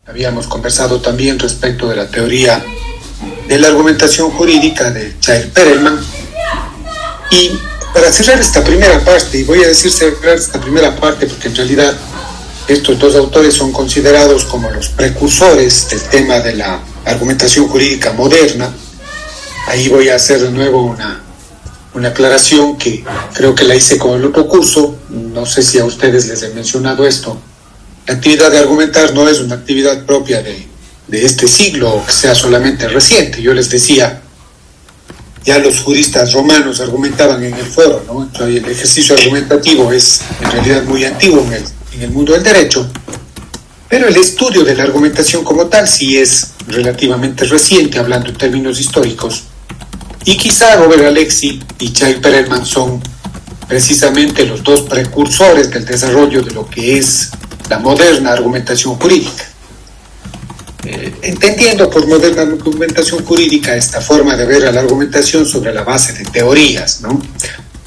Habíamos conversado también respecto de la teoría de la argumentación jurídica de Jair Perelman. Y para cerrar esta primera parte, y voy a decir cerrar esta primera parte porque en realidad estos dos autores son considerados como los precursores del tema de la argumentación jurídica moderna. Ahí voy a hacer de nuevo una aclaración que creo que la hice con el otro curso. No sé si a ustedes les he mencionado esto. La actividad de argumentar no es una actividad propia de este siglo o que sea solamente reciente. Yo les decía, ya los juristas romanos argumentaban en el foro, ¿no? Entonces, el ejercicio argumentativo es en realidad muy antiguo en el mundo del derecho, pero el estudio de la argumentación como tal sí es relativamente reciente, hablando en términos históricos, y quizá Robert Alexy y Jair Perelman son precisamente los dos precursores del desarrollo de lo que es la moderna argumentación jurídica. Entendiendo por moderna argumentación jurídica esta forma de ver a la argumentación sobre la base de teorías, ¿no?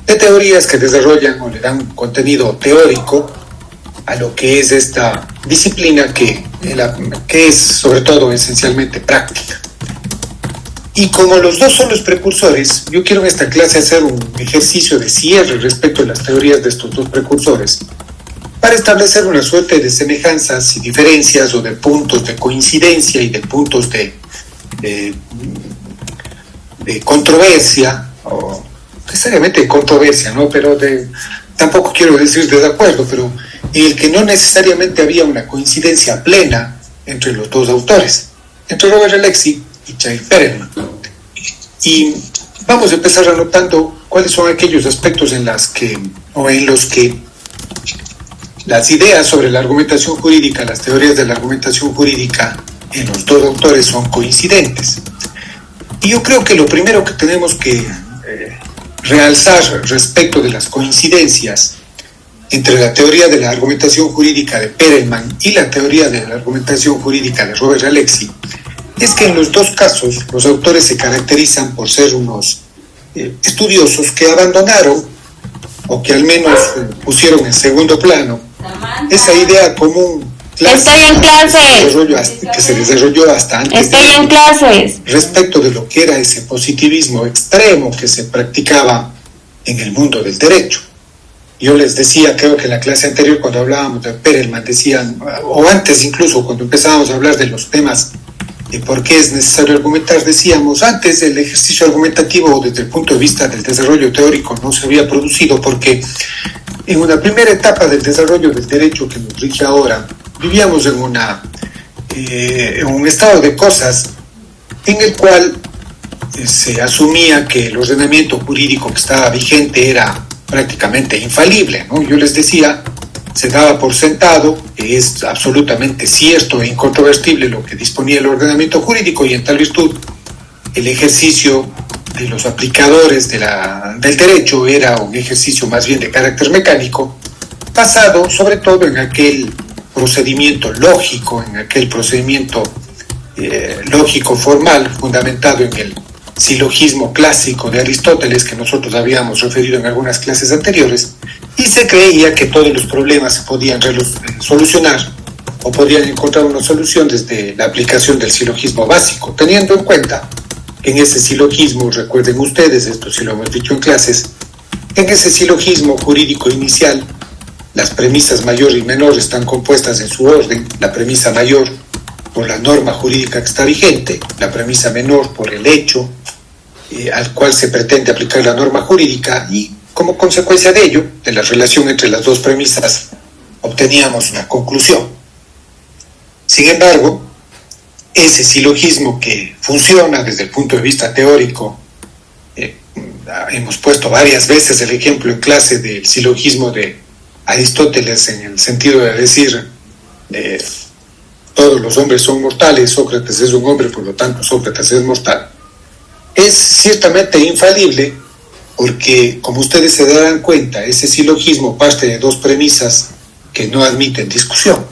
De teorías que desarrollan o le dan contenido teórico a lo que es esta disciplina que es sobre todo esencialmente práctica. Y como los dos son los precursores, yo quiero en esta clase hacer un ejercicio de cierre respecto a las teorías de estos dos precursores, para establecer una suerte de semejanzas y diferencias o de puntos de coincidencia y de puntos de controversia, o necesariamente de controversia, ¿no? Pero tampoco quiero decir desacuerdo, pero en el que no necesariamente había una coincidencia plena entre los dos autores, entre Robert Alexy y Jair Perelman. Y vamos a empezar anotando cuáles son aquellos aspectos en los que las ideas sobre la argumentación jurídica, las teorías de la argumentación jurídica en los dos autores son coincidentes. Y yo creo que lo primero que tenemos que realzar respecto de las coincidencias entre la teoría de la argumentación jurídica de Perelman y la teoría de la argumentación jurídica de Robert Alexy es que en los dos casos los autores se caracterizan por ser unos estudiosos que abandonaron o que al menos pusieron en segundo plano esa idea común que se desarrolló hasta antes respecto de lo que era ese positivismo extremo que se practicaba en el mundo del derecho. Yo les decía, creo que en la clase anterior cuando hablábamos de Perelman decían, o antes incluso cuando empezábamos a hablar de los temas de por qué es necesario argumentar, decíamos, antes el ejercicio argumentativo desde el punto de vista del desarrollo teórico no se había producido porque en una primera etapa del desarrollo del derecho que nos rige ahora, vivíamos en un estado de cosas en el cual se asumía que el ordenamiento jurídico que estaba vigente era prácticamente infalible, ¿no? Yo les decía, se daba por sentado que es absolutamente cierto e incontrovertible lo que disponía el ordenamiento jurídico y en tal virtud el ejercicio de los aplicadores del derecho era un ejercicio más bien de carácter mecánico, basado sobre todo en aquel procedimiento lógico, en aquel procedimiento lógico formal fundamentado en el silogismo clásico de Aristóteles que nosotros habíamos referido en algunas clases anteriores, y se creía que todos los problemas se podían solucionar o podían encontrar una solución desde la aplicación del silogismo básico, teniendo en cuenta que en ese silogismo, recuerden ustedes, esto sí lo hemos dicho en clases, en ese silogismo jurídico inicial, las premisas mayor y menor están compuestas en su orden, la premisa mayor por la norma jurídica que está vigente, la premisa menor por el hecho al cual se pretende aplicar la norma jurídica, y como consecuencia de ello, de la relación entre las dos premisas, obteníamos una conclusión. Sin embargo, ese silogismo que funciona desde el punto de vista teórico, hemos puesto varias veces el ejemplo en clase del silogismo de Aristóteles en el sentido de decir todos los hombres son mortales, Sócrates es un hombre, por lo tanto Sócrates es mortal, es ciertamente infalible porque, como ustedes se darán cuenta, ese silogismo parte de dos premisas que no admiten discusión.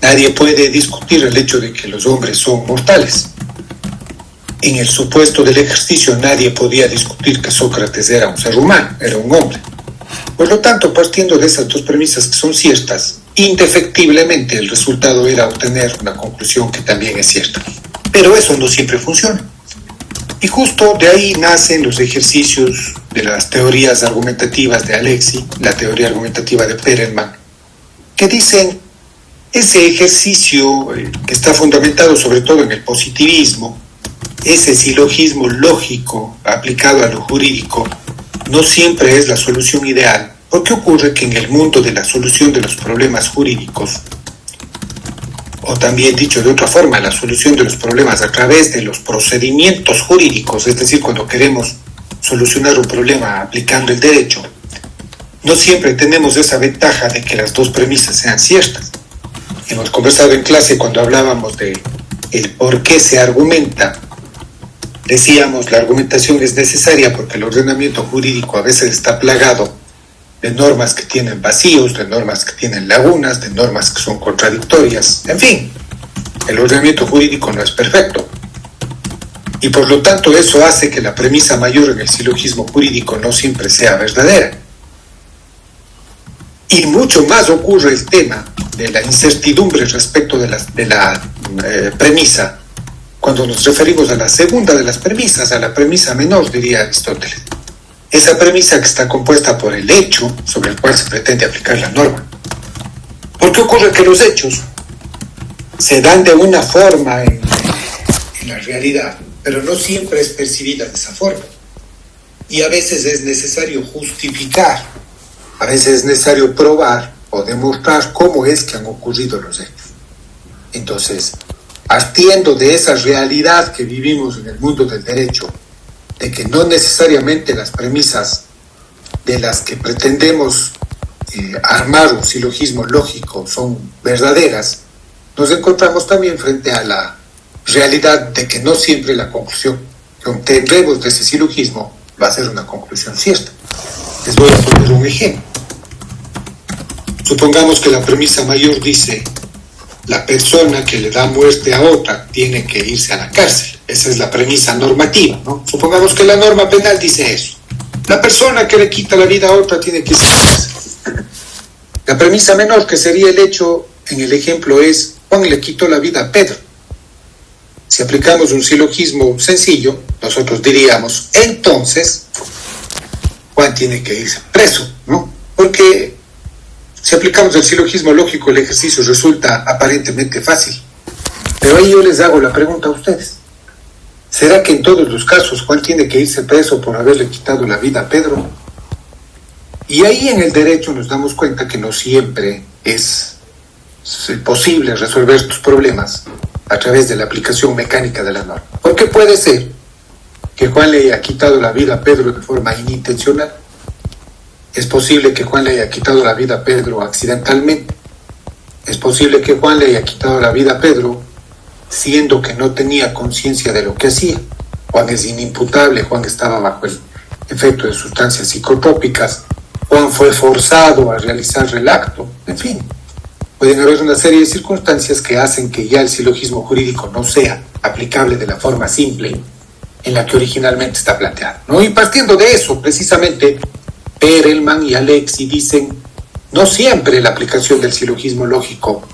Nadie puede discutir el hecho de que los hombres son mortales. En el supuesto del ejercicio nadie podía discutir que Sócrates era un ser humano, era un hombre. Por lo tanto, partiendo de esas dos premisas que son ciertas, indefectiblemente el resultado era obtener una conclusión que también es cierta. Pero eso no siempre funciona. Y justo de ahí nacen los ejercicios de las teorías argumentativas de Alexis, la teoría argumentativa de Perelman, que dicen ese ejercicio que está fundamentado sobre todo en el positivismo, ese silogismo lógico aplicado a lo jurídico, no siempre es la solución ideal, porque ocurre que en el mundo de la solución de los problemas jurídicos, o también dicho de otra forma, la solución de los problemas a través de los procedimientos jurídicos, es decir, cuando queremos solucionar un problema aplicando el derecho, no siempre tenemos esa ventaja de que las dos premisas sean ciertas. Hemos conversado en clase cuando hablábamos de el por qué se argumenta. Decíamos, la argumentación es necesaria porque el ordenamiento jurídico a veces está plagado de normas que tienen vacíos, de normas que tienen lagunas, de normas que son contradictorias. En fin, el ordenamiento jurídico no es perfecto. Y por lo tanto eso hace que la premisa mayor en el silogismo jurídico no siempre sea verdadera. Y mucho más ocurre el tema de la incertidumbre respecto de la premisa cuando nos referimos a la segunda de las premisas, a la premisa menor, diría Aristóteles. Esa premisa que está compuesta por el hecho sobre el cual se pretende aplicar la norma. ¿Por qué ocurre que los hechos se dan de una forma en la realidad, pero no siempre es percibida de esa forma? Y a veces es necesario justificar, a veces es necesario probar o demostrar cómo es que han ocurrido los hechos. Entonces, partiendo de esa realidad que vivimos en el mundo del derecho, de que no necesariamente las premisas de las que pretendemos armar un silogismo lógico son verdaderas, nos encontramos también frente a la realidad de que no siempre la conclusión que obtendremos de ese silogismo va a ser una conclusión cierta. Les voy a poner un ejemplo. Supongamos que la premisa mayor dice: la persona que le da muerte a otra tiene que irse a la cárcel. Esa es la premisa normativa, ¿no? Supongamos que la norma penal dice eso. La persona que le quita la vida a otra tiene que irse a la cárcel. La premisa menor, que sería el hecho en el ejemplo, es: Juan le quitó la vida a Pedro. Si aplicamos un silogismo sencillo, nosotros diríamos: entonces Juan tiene que irse preso, ¿no? Porque si aplicamos el silogismo lógico, el ejercicio resulta aparentemente fácil. Pero ahí yo les hago la pregunta a ustedes: ¿será que en todos los casos Juan tiene que irse preso por haberle quitado la vida a Pedro? Y ahí en el derecho nos damos cuenta que no siempre es posible resolver estos problemas a través de la aplicación mecánica de la norma. Porque puede ser que Juan le haya quitado la vida a Pedro de forma inintencional. Es posible que Juan le haya quitado la vida a Pedro accidentalmente. Es posible que Juan le haya quitado la vida a Pedro siendo que no tenía conciencia de lo que hacía. Juan es inimputable, Juan estaba bajo el efecto de sustancias psicotrópicas, Juan fue forzado a realizar el acto. En fin, pueden haber una serie de circunstancias que hacen que ya el silogismo jurídico no sea aplicable de la forma simple en la que originalmente está planteado, ¿no? Y partiendo de eso, precisamente, Perelman y Alexis dicen: no siempre la aplicación del silogismo lógico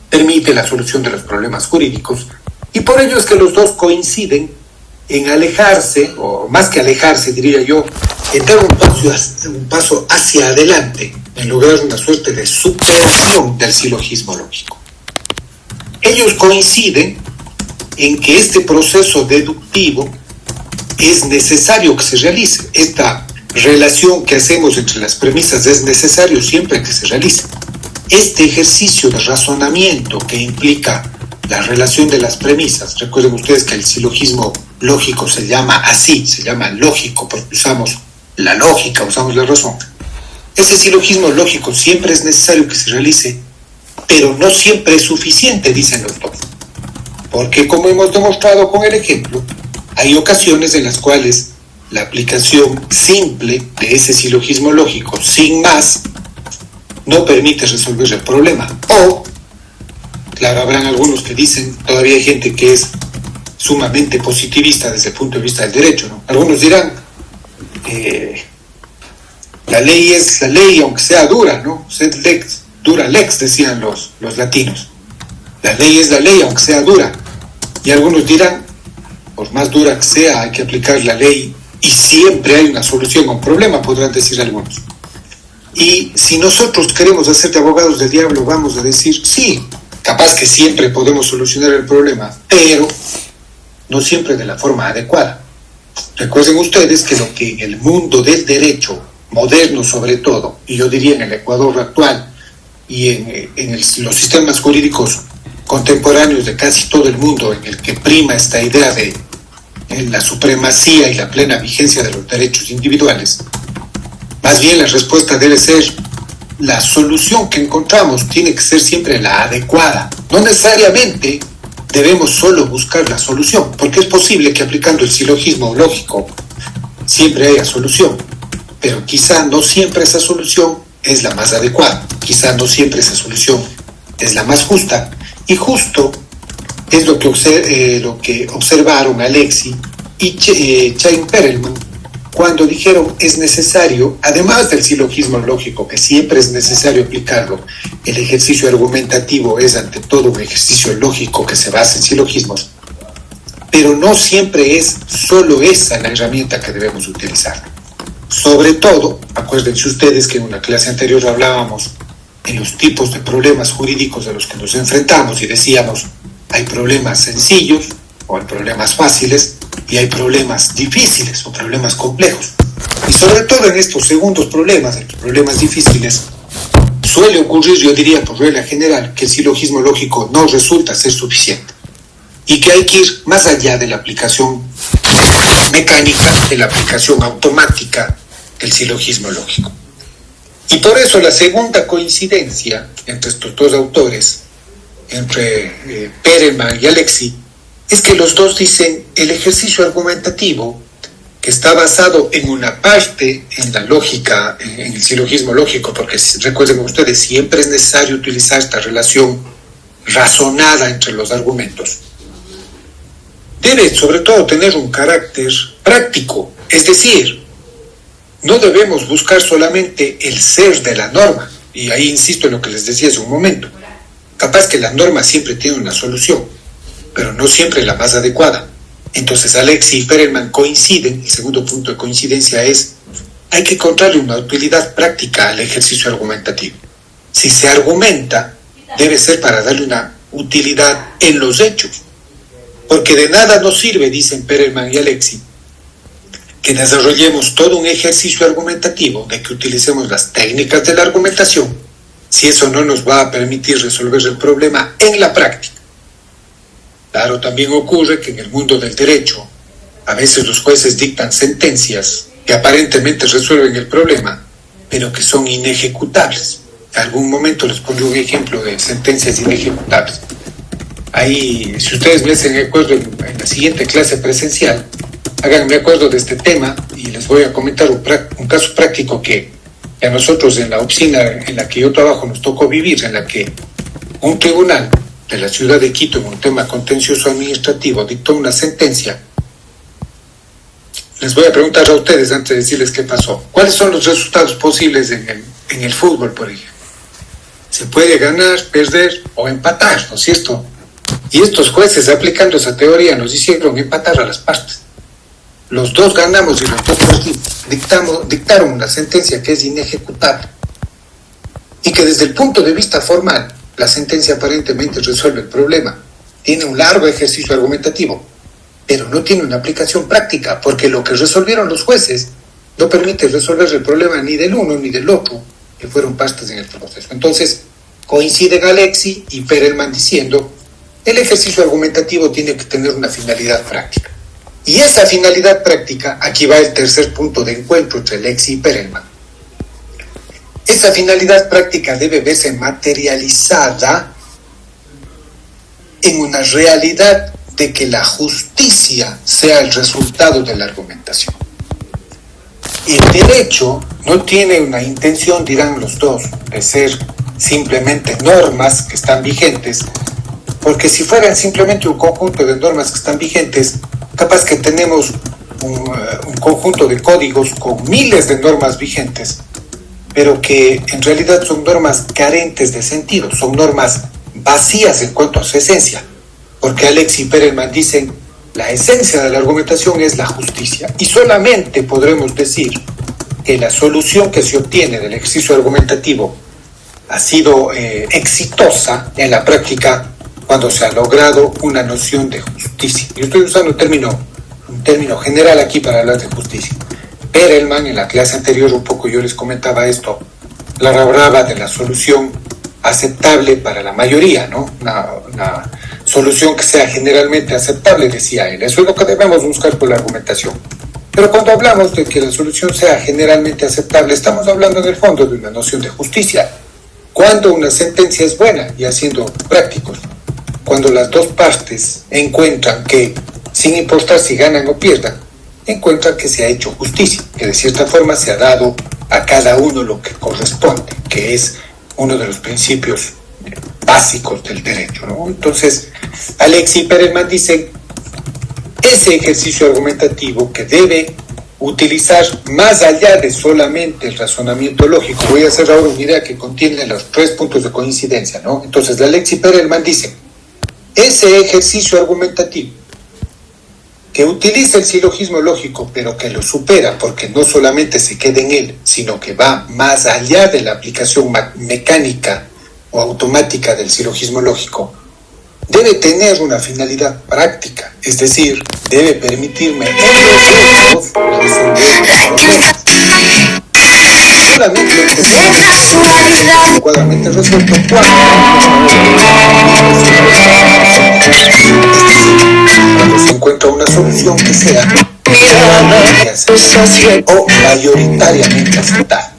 permite la solución de los problemas jurídicos, y por ello es que los dos coinciden en alejarse, o más que alejarse, diría yo, en dar un paso hacia adelante, en lograr una suerte de superación del silogismo lógico. Ellos coinciden en que este proceso deductivo es necesario que se realice. Esta relación que hacemos entre las premisas es necesario siempre que se realice. Este ejercicio de razonamiento que implica la relación de las premisas, recuerden ustedes que el silogismo lógico se llama así, se llama lógico porque usamos la lógica, usamos la razón. Ese silogismo lógico siempre es necesario que se realice, pero no siempre es suficiente, dicen los dos. Porque como hemos demostrado con el ejemplo, hay ocasiones en las cuales la aplicación simple de ese silogismo lógico, sin más, no permite resolver el problema. O, claro, habrán algunos que dicen, todavía hay gente que es sumamente positivista desde el punto de vista del derecho, ¿no? Algunos dirán, la ley es la ley, aunque sea dura, ¿no? Sed lex dura lex, decían los latinos. La ley es la ley, aunque sea dura. Y algunos dirán, por más dura que sea, hay que aplicar la ley y siempre hay una solución a un problema, podrán decir algunos. Y si nosotros queremos hacer de abogados del diablo, vamos a decir, sí, capaz que siempre podemos solucionar el problema, pero no siempre de la forma adecuada. Recuerden ustedes que lo que en el mundo del derecho moderno sobre todo, y yo diría en el Ecuador actual y en los sistemas jurídicos contemporáneos de casi todo el mundo, en el que prima esta idea de la supremacía y la plena vigencia de los derechos individuales, más bien la respuesta debe ser la solución que encontramos tiene que ser siempre la adecuada. No necesariamente debemos solo buscar la solución, porque es posible que aplicando el silogismo lógico siempre haya solución, pero quizá no siempre esa solución es la más adecuada, quizá no siempre esa solución es la más justa, y justo es lo que observaron Alexis y Chaim Perelman cuando dijeron es necesario, además del silogismo lógico, que siempre es necesario aplicarlo, el ejercicio argumentativo es ante todo un ejercicio lógico que se basa en silogismos, pero no siempre es solo esa la herramienta que debemos utilizar. Sobre todo, acuérdense ustedes que en una clase anterior hablábamos en los tipos de problemas jurídicos a los que nos enfrentamos y decíamos, hay problemas sencillos o hay problemas fáciles y hay problemas difíciles o problemas complejos. Y sobre todo en estos segundos problemas, en los problemas difíciles, suele ocurrir, yo diría por regla general, que el silogismo lógico no resulta ser suficiente y que hay que ir más allá de la aplicación mecánica, de la aplicación automática del silogismo lógico. Y por eso la segunda coincidencia entre estos dos autores, entre Perelman y Alexis, es que los dos dicen el ejercicio argumentativo, que está basado en una parte en la lógica, en el silogismo lógico, porque recuerden ustedes, siempre es necesario utilizar esta relación razonada entre los argumentos, debe sobre todo tener un carácter práctico, es decir, no debemos buscar solamente el ser de la norma, y ahí insisto en lo que les decía hace un momento, capaz que la norma siempre tiene una solución, pero no siempre la más adecuada. Entonces Alexis y Perelman coinciden, el segundo punto de coincidencia es, hay que encontrarle una utilidad práctica al ejercicio argumentativo. Si se argumenta, debe ser para darle una utilidad en los hechos, porque de nada nos sirve, dicen Perelman y Alexis, que desarrollemos todo un ejercicio argumentativo, de que utilicemos las técnicas de la argumentación, si eso no nos va a permitir resolver el problema en la práctica. Claro, también ocurre que en el mundo del derecho, a veces los jueces dictan sentencias que aparentemente resuelven el problema, pero que son inejecutables. En algún momento les pondré un ejemplo de sentencias inejecutables. Ahí, si ustedes me hacen acuerdo en la siguiente clase presencial, háganme acuerdo de este tema y les voy a comentar un caso práctico que a nosotros en la oficina en la que yo trabajo nos tocó vivir, en la que un tribunal de la ciudad de Quito en un tema contencioso administrativo dictó una sentencia. Les voy a preguntar a ustedes antes de decirles qué pasó. ¿Cuáles son los resultados posibles en el fútbol, por ejemplo? Se puede ganar, perder o empatar, ¿no es cierto? Y estos jueces, aplicando esa teoría, nos hicieron empatar a las partes. Los dos ganamos y los dos dictaron una sentencia que es inejecutable. Y que desde el punto de vista formal, la sentencia aparentemente resuelve el problema. Tiene un largo ejercicio argumentativo, pero no tiene una aplicación práctica, porque lo que resolvieron los jueces no permite resolver el problema ni del uno ni del otro, que fueron partes en el proceso. Entonces, coinciden Alexis y Perelman diciendo, el ejercicio argumentativo tiene que tener una finalidad práctica. Y esa finalidad práctica, aquí va el tercer punto de encuentro entre Alexis y Perelman. Esa finalidad práctica debe verse materializada en una realidad de que la justicia sea el resultado de la argumentación. El derecho no tiene una intención, dirán los dos, de ser simplemente normas que están vigentes, porque si fueran simplemente un conjunto de normas que están vigentes, capaz que tenemos un conjunto de códigos con miles de normas vigentes, pero que en realidad son normas carentes de sentido, son normas vacías en cuanto a su esencia, porque Alex y Perelman dicen la esencia de la argumentación es la justicia, y solamente podremos decir que la solución que se obtiene del ejercicio argumentativo ha sido exitosa en la práctica cuando se ha logrado una noción de justicia. Yo estoy usando un término general aquí para hablar de justicia. Perelman, en la clase anterior un poco yo les comentaba esto, hablaba de la solución aceptable para la mayoría, ¿no? Una solución que sea generalmente aceptable, decía él. Eso es lo que debemos buscar por la argumentación. Pero cuando hablamos de que la solución sea generalmente aceptable, estamos hablando en el fondo de una noción de justicia. Cuando una sentencia es buena, y haciendo prácticos, cuando las dos partes encuentran que, sin importar si ganan o pierdan, encuentran que se ha hecho justicia, que de cierta forma se ha dado a cada uno lo que corresponde, que es uno de los principios básicos del derecho, ¿no? Entonces, Alex y Perelman dicen ese ejercicio argumentativo que debe utilizar más allá de solamente el razonamiento lógico. Voy a hacer ahora una idea que contiene los 3 puntos de coincidencia, ¿no? Entonces, Alex y Perelman dicen ese ejercicio argumentativo que utiliza el silogismo lógico, pero que lo supera, porque no solamente se queda en él, sino que va más allá de la aplicación mecánica o automática del silogismo lógico, debe tener una finalidad práctica, es decir, debe permitirme en los hechos resolver solamente adecuadamente resuelto cuando se encuentra una solución que sea o mayoritariamente aceptada.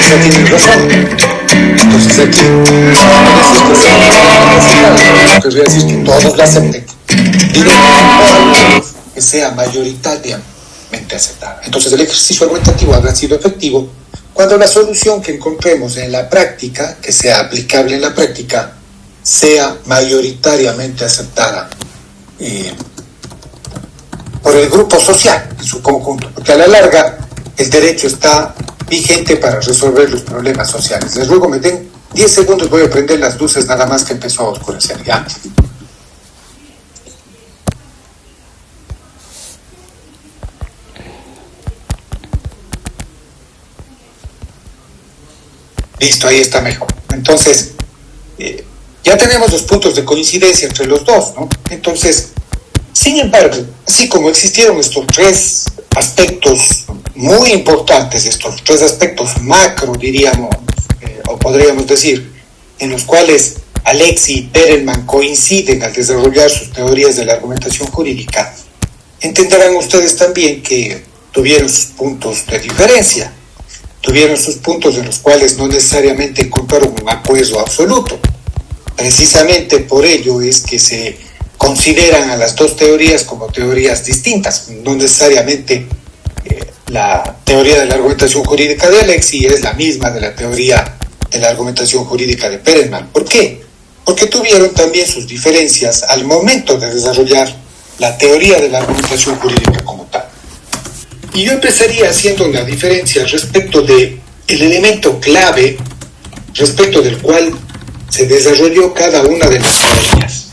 Ya tienen razón. Entonces aquí querría decir que todos la acepten. Que sea mayoritariamente aceptada. Entonces el ejercicio argumentativo habrá sido efectivo cuando la solución que encontremos en la práctica, que sea aplicable en la práctica, sea mayoritariamente aceptada por el grupo social en su conjunto, porque a la larga el derecho está vigente para resolver los problemas sociales. Les ruego me den 10 segundos, voy a prender las luces nada más que empezó a oscurecer. Ya. Listo, ahí está mejor. Entonces, ya tenemos los puntos de coincidencia entre los dos, ¿no? Entonces, sin embargo, así como existieron estos 3 aspectos muy importantes, estos 3 aspectos macro, diríamos, o podríamos decir, en los cuales Alex y Perelman coinciden al desarrollar sus teorías de la argumentación jurídica, entenderán ustedes también que tuvieron sus puntos de diferencia, tuvieron sus puntos en los cuales no necesariamente encontraron un acuerdo absoluto. Precisamente por ello es que se consideran a las dos teorías como teorías distintas. No necesariamente la teoría de la argumentación jurídica de Alexi es la misma de la teoría de la argumentación jurídica de Perelman. ¿Por qué? Porque tuvieron también sus diferencias al momento de desarrollar la teoría de la argumentación jurídica como tal. Y yo empezaría haciendo una diferencia respecto del elemento clave respecto del cual se desarrolló cada una de las teorías.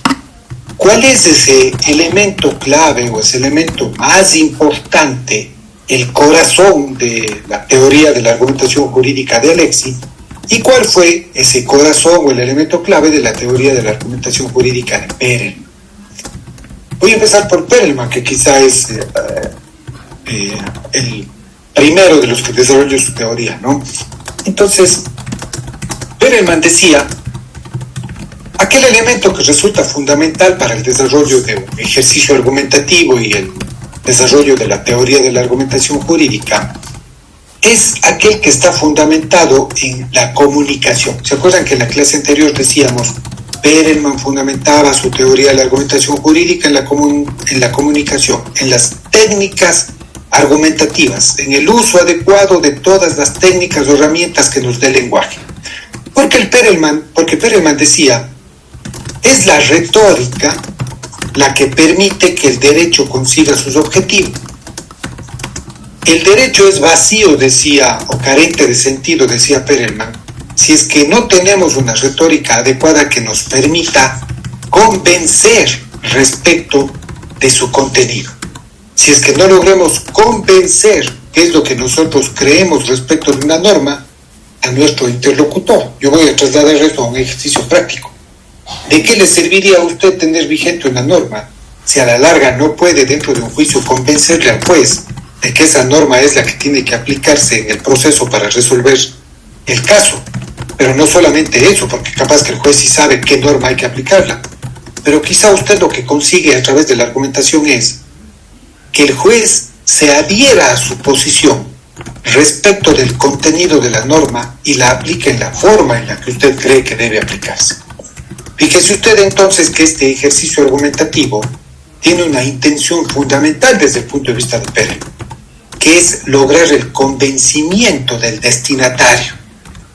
¿Cuál es ese elemento clave o ese elemento más importante, el corazón de la teoría de la argumentación jurídica de Alexi? ¿Y cuál fue ese corazón o el elemento clave de la teoría de la argumentación jurídica de Perelman? Voy a empezar por Perelman, que quizá es el primero de los que desarrolló su teoría, ¿no? Entonces, Perelman decía: aquel elemento que resulta fundamental para el desarrollo de un ejercicio argumentativo y el desarrollo de la teoría de la argumentación jurídica es aquel que está fundamentado en la comunicación. ¿Se acuerdan que en la clase anterior decíamos Perelman fundamentaba su teoría de la argumentación jurídica en la comunicación, en las técnicas argumentativas, en el uso adecuado de todas las técnicas o herramientas que nos dé el lenguaje? Porque Perelman decía, es la retórica la que permite que el derecho consiga sus objetivos. El derecho es vacío, decía, o carente de sentido, decía Perelman, si es que no tenemos una retórica adecuada que nos permita convencer respecto de su contenido. Si es que no logremos convencer qué es lo que nosotros creemos respecto de una norma a nuestro interlocutor. Yo voy a trasladar esto a un ejercicio práctico. ¿De qué le serviría a usted tener vigente una norma si a la larga no puede dentro de un juicio convencerle al juez de que esa norma es la que tiene que aplicarse en el proceso para resolver el caso? Pero no solamente eso, porque capaz que el juez sí sabe qué norma hay que aplicarla, pero quizá usted lo que consigue a través de la argumentación es que el juez se adhiera a su posición respecto del contenido de la norma y la aplique en la forma en la que usted cree que debe aplicarse. Fíjese usted entonces que este ejercicio argumentativo tiene una intención fundamental desde el punto de vista de Pérez, que es lograr el convencimiento del destinatario.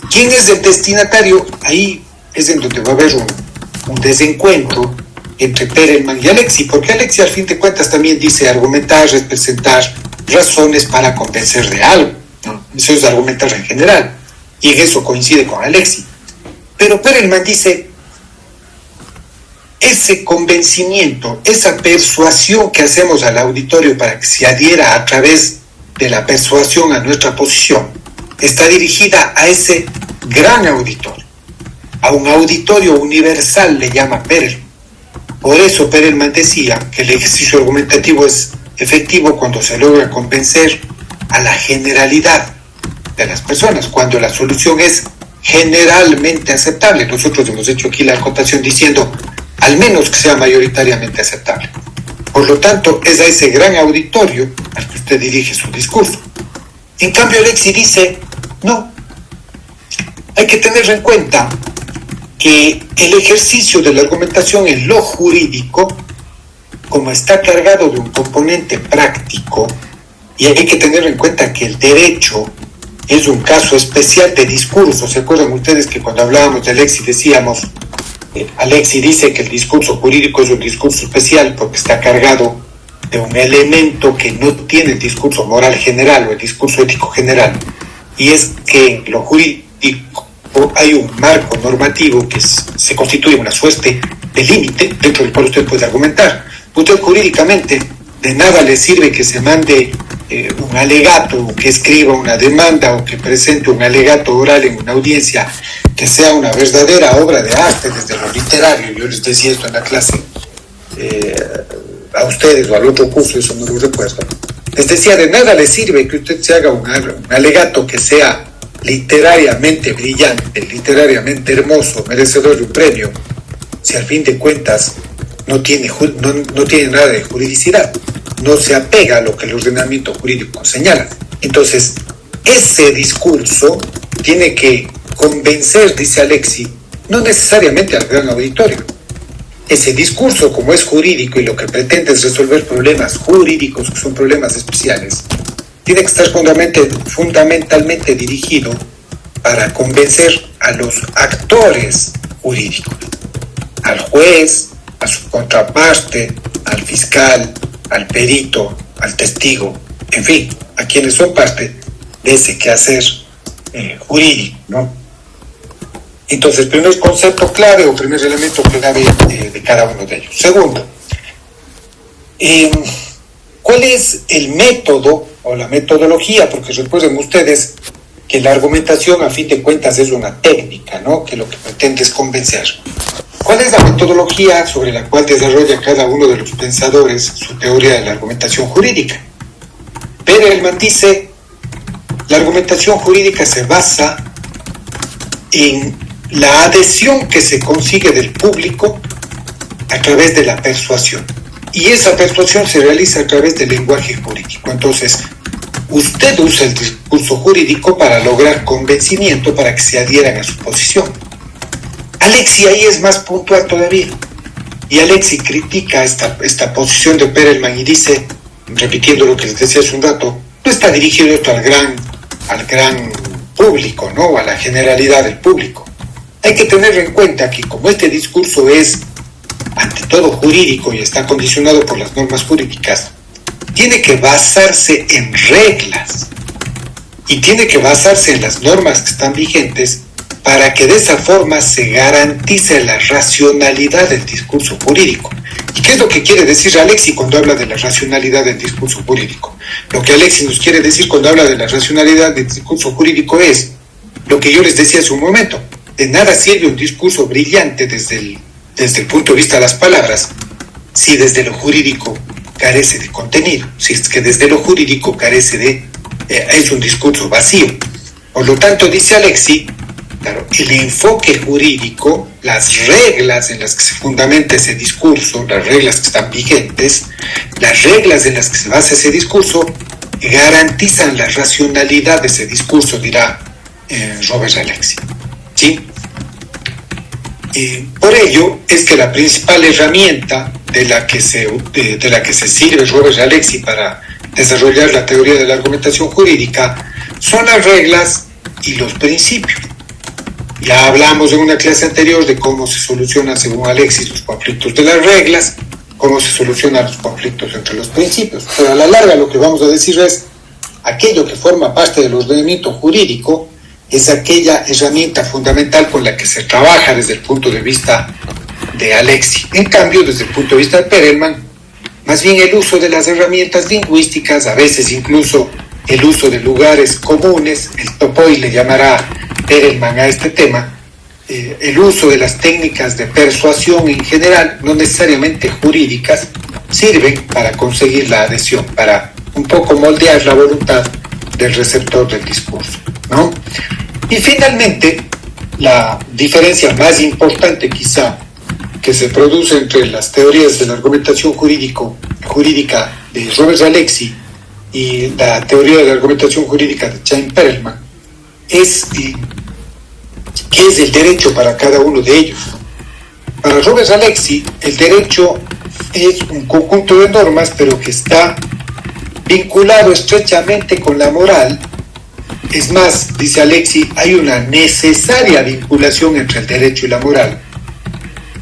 ¿Quién es el destinatario? Ahí es en donde va a haber un desencuentro entre Perelman y Alexi, porque Alexi al fin de cuentas también dice argumentar, presentar razones para convencer de algo, ¿no? Eso es argumentar en general, y en eso coincide con Alexi. Pero Perelman dice, ese convencimiento, esa persuasión que hacemos al auditorio para que se adhiera a través de la persuasión a nuestra posición, está dirigida a ese gran auditorio, a un auditorio universal, le llama Perelman. Por eso Perelman decía que el ejercicio argumentativo es efectivo cuando se logra convencer a la generalidad de las personas, cuando la solución es generalmente aceptable. Nosotros hemos hecho aquí la acotación diciendo al menos que sea mayoritariamente aceptable. Por lo tanto, es a ese gran auditorio al que usted dirige su discurso. En cambio, Alexi dice, no, hay que tener en cuenta que el ejercicio de la argumentación en lo jurídico, como está cargado de un componente práctico, y hay que tener en cuenta que el derecho es un caso especial de discurso. ¿Se acuerdan ustedes que cuando hablábamos de Alexi decíamos, Alexi dice que el discurso jurídico es un discurso especial porque está cargado de un elemento que no tiene el discurso moral general o el discurso ético general, y es que en lo jurídico hay un marco normativo que se constituye una suerte de límite dentro del cual usted puede argumentar. Usted jurídicamente de nada le sirve que se mande un alegato, o que escriba una demanda, o que presente un alegato oral en una audiencia que sea una verdadera obra de arte desde lo literario. Yo les decía esto en la clase a ustedes o al otro curso, eso no lo recuerdo. Les decía, de nada le sirve que usted se haga un alegato que sea literariamente brillante, literariamente hermoso, merecedor de un premio, si al fin de cuentas no tiene nada de juridicidad, no se apega a lo que el ordenamiento jurídico señala. Entonces, ese discurso tiene que convencer, dice Alexi, no necesariamente al gran auditorio. Ese discurso, como es jurídico y lo que pretende es resolver problemas jurídicos, que son problemas especiales, tiene que estar fundamentalmente dirigido para convencer a los actores jurídicos, al juez, a su contraparte, al fiscal, al perito, al testigo, en fin, a quienes son parte de ese quehacer jurídico, ¿no? Entonces, primer concepto clave o primer elemento clave de cada uno de ellos. Segundo, ¿cuál es el método o la metodología? Porque recuerden ustedes que la argumentación a fin de cuentas es una técnica, ¿no? Que lo que pretende es convencer. ¿Cuál es la metodología sobre la cual desarrolla cada uno de los pensadores su teoría de la argumentación jurídica? Perelman dice, la argumentación jurídica se basa en la adhesión que se consigue del público a través de la persuasión. Y esa persuasión se realiza a través del lenguaje jurídico. Entonces, usted usa el discurso jurídico para lograr convencimiento para que se adhieran a su posición. Alexi ahí es más puntual todavía. Y Alexi critica esta posición de Perelman y dice, repitiendo lo que les decía hace un rato, no está dirigido esto al gran público, ¿no? A la generalidad del público. Hay que tener en cuenta que como este discurso es ante todo jurídico y está condicionado por las normas jurídicas, tiene que basarse en reglas y tiene que basarse en las normas que están vigentes para que de esa forma se garantice la racionalidad del discurso jurídico. ¿Y qué es lo que quiere decir Alexis cuando habla de la racionalidad del discurso jurídico? Lo que Alexis nos quiere decir cuando habla de la racionalidad del discurso jurídico es lo que yo les decía hace un momento. De nada sirve un discurso brillante desde el punto de vista de las palabras si desde lo jurídico carece de contenido, si es que desde lo jurídico carece de... es un discurso vacío. Por lo tanto, dice Alexis, claro, el enfoque jurídico, las reglas en las que se fundamenta ese discurso, las reglas que están vigentes, las reglas en las que se basa ese discurso, garantizan la racionalidad de ese discurso, dirá Robert Alexis. ¿Sí? Por ello es que la principal herramienta de la que se sirve Robert Alexis para desarrollar la teoría de la argumentación jurídica son las reglas y los principios. Ya hablamos en una clase anterior de cómo se solucionan, según Alexis, los conflictos de las reglas, cómo se solucionan los conflictos entre los principios. Pero a la larga lo que vamos a decir es aquello que forma parte del ordenamiento jurídico es aquella herramienta fundamental con la que se trabaja desde el punto de vista de Alexis. En cambio, desde el punto de vista de Perelman, más bien el uso de las herramientas lingüísticas, a veces incluso el uso de lugares comunes, el Topoi le llamará Perelman a este tema, el uso de las técnicas de persuasión en general, no necesariamente jurídicas, sirven para conseguir la adhesión, para un poco moldear la voluntad del receptor del discurso, ¿no? Y finalmente, la diferencia más importante quizá que se produce entre las teorías de la argumentación jurídica de Robert Alexis y la teoría de la argumentación jurídica de Chaim Perelman es qué es el derecho para cada uno de ellos. Para Robert Alexis, el derecho es un conjunto de normas, pero que está vinculado estrechamente con la moral. Es más, dice Alexis, hay una necesaria vinculación entre el derecho y la moral,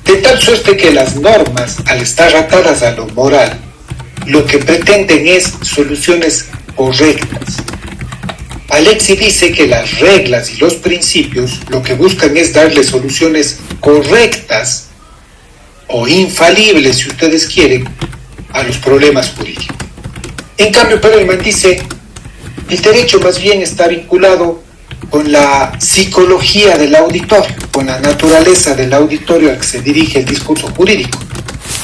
de tal suerte que las normas, al estar atadas a lo moral, lo que pretenden es soluciones correctas. Alexis dice que las reglas y los principios lo que buscan es darle soluciones correctas o infalibles, si ustedes quieren, a los problemas jurídicos. En cambio, Perelman dice, el derecho más bien está vinculado con la psicología del auditorio, con la naturaleza del auditorio al que se dirige el discurso jurídico.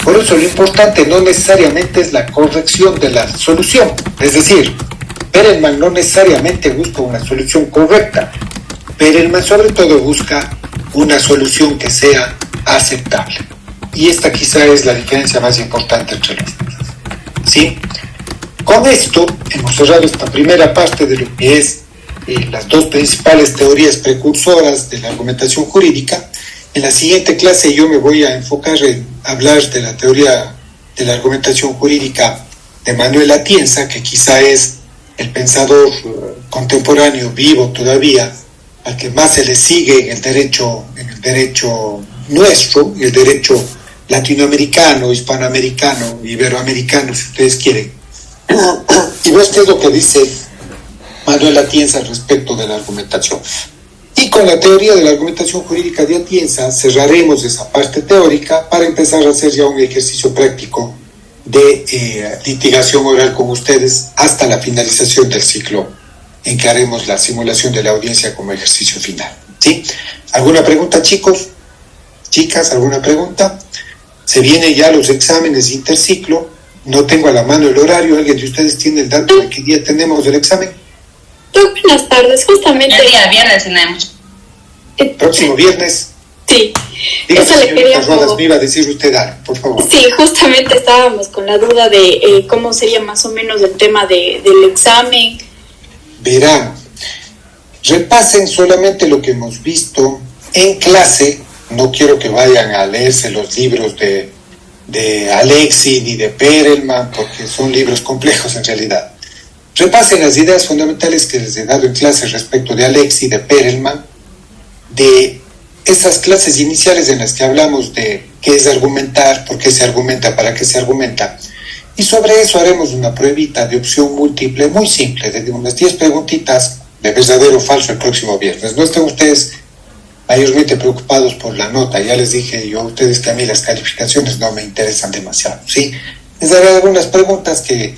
Por eso lo importante no necesariamente es la corrección de la solución, es decir, Perelman no necesariamente busca una solución correcta, Perelman sobre todo busca una solución que sea aceptable. Y esta quizá es la diferencia más importante entre los dos. ¿Sí? Con esto hemos cerrado esta primera parte de lo que es las dos principales teorías precursoras de la argumentación jurídica. En la siguiente clase yo me voy a enfocar en hablar de la teoría de la argumentación jurídica de Manuel Atienza, que quizá es el pensador contemporáneo vivo todavía, al que más se le sigue en el derecho nuestro, el derecho latinoamericano, hispanoamericano, iberoamericano, si ustedes quieren. Y esto es lo que dice Manuel Atienza al respecto de la argumentación. Y con la teoría de la argumentación jurídica de Atienza cerraremos esa parte teórica para empezar a hacer ya un ejercicio práctico de litigación oral con ustedes hasta la finalización del ciclo en que haremos la simulación de la audiencia como ejercicio final. ¿Sí? ¿Alguna pregunta, chicos? Chicas, ¿alguna pregunta? Se vienen ya los exámenes interciclo. No tengo a la mano el horario. ¿Alguien de ustedes tiene el dato de qué día tenemos el examen? Buenas tardes, justamente. El día viernes tenemos. ¿Próximo viernes? Sí. Dígame, eso le queríamos... me iba a decir usted algo, por favor. Sí, justamente estábamos con la duda de cómo sería más o menos el tema del examen. Verán, repasen solamente lo que hemos visto en clase. No quiero que vayan a leerse los libros de Alexis ni de Perelman, porque son libros complejos en realidad. Repasen las ideas fundamentales que les he dado en clase respecto de Alexis, de Perelman, de esas clases iniciales en las que hablamos de qué es argumentar, por qué se argumenta, para qué se argumenta. Y sobre eso haremos una pruebita de opción múltiple muy simple, de unas 10 preguntitas de verdadero o falso el próximo viernes. No estén ustedes mayormente preocupados por la nota. Ya les dije yo a ustedes que a mí las calificaciones no me interesan demasiado, ¿sí? Les daré algunas preguntas que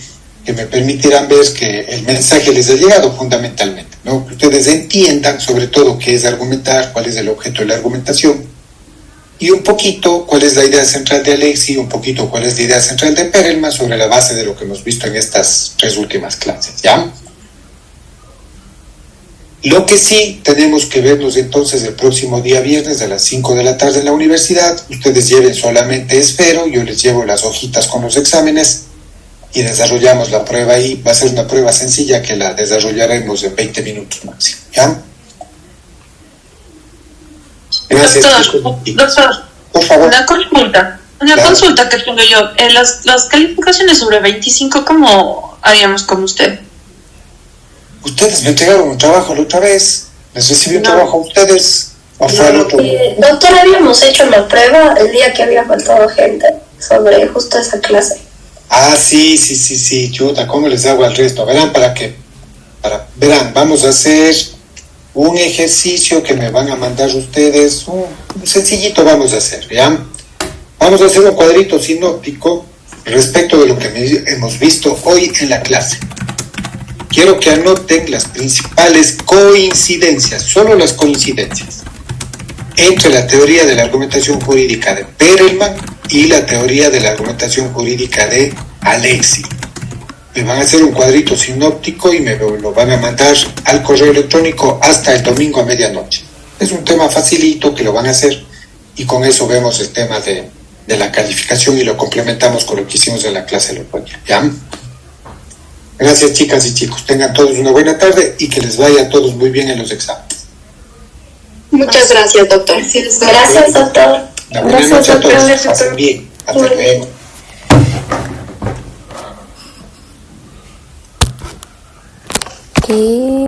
me permitirán ver que el mensaje les ha llegado fundamentalmente, ¿no? Que ustedes entiendan sobre todo qué es argumentar, cuál es el objeto de la argumentación, y un poquito cuál es la idea central de Alexi, un poquito cuál es la idea central de Perelman sobre la base de lo que hemos visto en estas 3 últimas clases, ¿ya? Lo que sí, tenemos que vernos entonces el próximo día viernes a las 5 de la tarde en la universidad. Ustedes lleven solamente esfero, yo les llevo las hojitas con los exámenes y desarrollamos la prueba ahí. Va a ser una prueba sencilla que la desarrollaremos en 20 minutos máximo, ¿ya? Gracias. Doctor, por favor. Una consulta que tengo yo. Las calificaciones sobre 25, ¿cómo haríamos con usted? Ustedes me entregaron un trabajo la otra vez. ¿Les recibí un trabajo a ustedes? ¿O fue al otro? Doctor, habíamos hecho la prueba el día que había faltado gente sobre justo esa clase. Ah, sí, chuta, ¿cómo les hago al resto? Verán, verán, vamos a hacer un ejercicio que me van a mandar ustedes, un sencillito vamos a hacer, ¿ya? Vamos a hacer un cuadrito sinóptico respecto de lo que hemos visto hoy en la clase. Quiero que anoten las principales coincidencias, solo las coincidencias, entre la teoría de la argumentación jurídica de Perelman y la teoría de la argumentación jurídica de Alexi. Me van a hacer un cuadrito sinóptico y me lo van a mandar al correo electrónico hasta el domingo a medianoche. Es un tema facilito que lo van a hacer y con eso vemos el tema de la calificación y lo complementamos con lo que hicimos en la clase de otro día, ¿ya? Gracias, chicas y chicos. Tengan todos una buena tarde y que les vaya a todos muy bien en los exámenes. Muchas gracias, doctor. Gracias, doctor. Una buena noche a todos. Pasen bien. Hasta luego. ¿Qué?